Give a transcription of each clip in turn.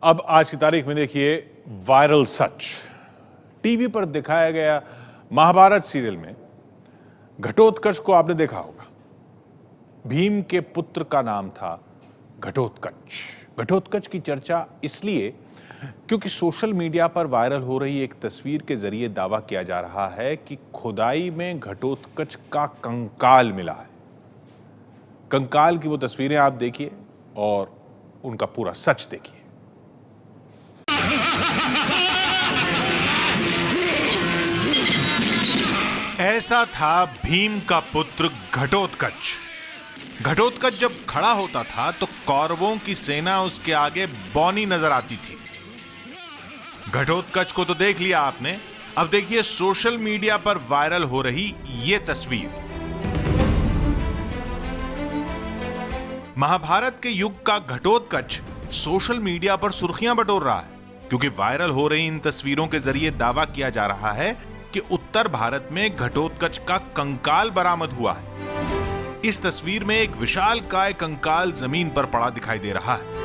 अब आज की तारीख में देखिए वायरल सच। टीवी पर दिखाया गया महाभारत सीरियल में घटोत्कच को आपने देखा होगा। भीम के पुत्र का नाम था घटोत्कच। घटोत्कच की चर्चा इसलिए क्योंकि सोशल मीडिया पर वायरल हो रही एक तस्वीर के जरिए दावा किया जा रहा है कि खुदाई में घटोत्कच का कंकाल मिला है। कंकाल की वो तस्वीरें आप देखिए और उनका पूरा सच देखिए। ऐसा था भीम का पुत्र घटोत्कच। घटोत्कच जब खड़ा होता था तो कौरवों की सेना उसके आगे बौनी नजर आती थी। घटोत्कच को तो देख लिया आपने, अब देखिए सोशल मीडिया पर वायरल हो रही ये तस्वीर। महाभारत के युग का घटोत्कच सोशल मीडिया पर सुर्खियां बटोर रहा है क्योंकि वायरल हो रही इन तस्वीरों के जरिए दावा किया जा रहा है कि उत्तर भारत में घटोत्कच का कंकाल बरामद हुआ है। इस तस्वीर में एक विशालकाय कंकाल जमीन पर पड़ा दिखाई दे रहा है।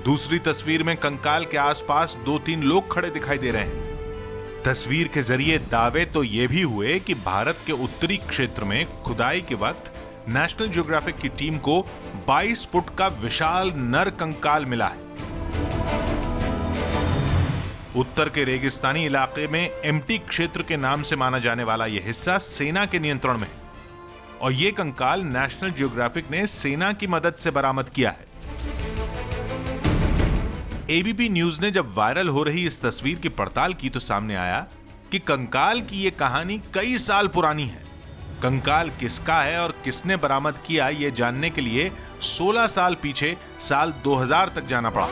दूसरी तस्वीर में कंकाल के आसपास 2-3 लोग खड़े दिखाई दे रहे हैं। तस्वीर के जरिए दावे तो यह भी हुए कि भारत के उत्तरी क्षेत्र में खुदाई के वक्त नेशनल ज्योग्राफिक की टीम को 22 फुट का विशाल नर कंकाल मिला है। उत्तर के रेगिस्तानी इलाके में एम्प्टी क्षेत्र के नाम से माना जाने वाला यह हिस्सा सेना के नियंत्रण में है और यह कंकाल नेशनल ज्योग्राफिक ने सेना की मदद से बरामद किया है। एबीपी न्यूज ने जब वायरल हो रही इस तस्वीर की पड़ताल की तो सामने आया कि कंकाल की यह कहानी कई साल पुरानी है। कंकाल किसका है और किसने बरामद किया यह जानने के लिए 16 साल पीछे साल 2000 तक जाना पड़ा।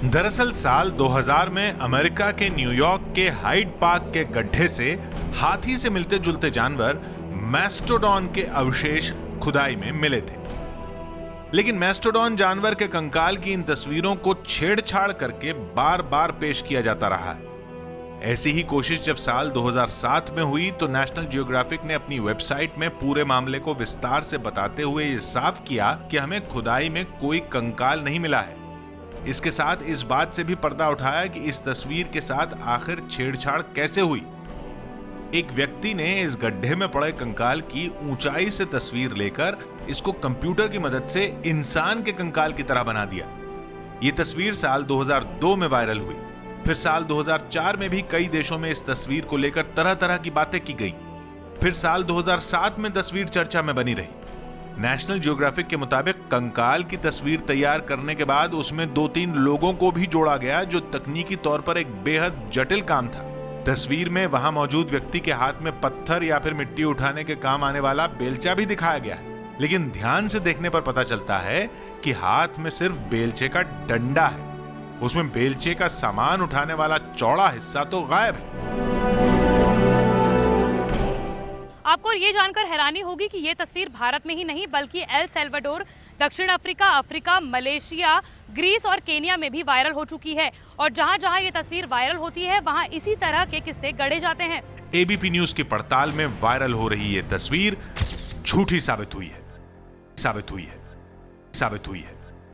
दरअसल साल 2000 में अमेरिका के न्यूयॉर्क के हाइड पार्क के गड्ढे से हाथी से मिलते जुलते जानवर मैस्टोडॉन के अवशेष खुदाई में मिले थे। लेकिन मैस्टोडॉन जानवर के कंकाल की इन तस्वीरों को छेड़छाड़ करके बार बार पेश किया जाता रहा है। ऐसी ही कोशिश जब साल 2007 में हुई तो नेशनल ज्योग्राफिक ने अपनी वेबसाइट में पूरे मामले को विस्तार से बताते हुए यह साफ किया कि हमें खुदाई में कोई कंकाल नहीं मिला है। इसके साथ इस बात से भी पर्दा उठाया कि इस तस्वीर के साथ आखिर छेड़छाड़ कैसे हुई। एक व्यक्ति ने इस गड्ढे में पड़े कंकाल की ऊंचाई से तस्वीर लेकर इसको कंप्यूटर की मदद से इंसान के कंकाल की तरह बना दिया। यह तस्वीर साल 2002 में वायरल हुई। फिर साल 2004 में भी कई देशों में इस तस्वीर को लेकर तरह तरह की बातें की गई। फिर साल 2007 में तस्वीर चर्चा में बनी रही। नेशनल ज्योग्राफिक के मुताबिक कंकाल की तस्वीर तैयार करने के बाद उसमें 2-3 लोगों को भी जोड़ा गया जो तकनीकी तौर पर एक बेहद जटिल काम था। तस्वीर में वहां मौजूद व्यक्ति के हाथ में पत्थर या फिर मिट्टी उठाने के काम आने वाला बेलचा भी दिखाया गया है, लेकिन ध्यान से देखने पर पता चलता है कि हाथ में सिर्फ बेलचे का डंडा है। उसमें बेलचे का सामान उठाने वाला चौड़ा हिस्सा तो गायब है। आपको ये जानकर हैरानी होगी कि ये तस्वीर भारत में ही नहीं बल्कि एल सल्वाडोर, दक्षिण अफ्रीका, मलेशिया, ग्रीस और केनिया में भी वायरल हो चुकी है। और जहां जहां ये तस्वीर वायरल होती है वहां इसी तरह के किस्से गढ़े जाते हैं। एबीपी न्यूज की पड़ताल में वायरल हो रही ये तस्वीर झूठी साबित हुई है।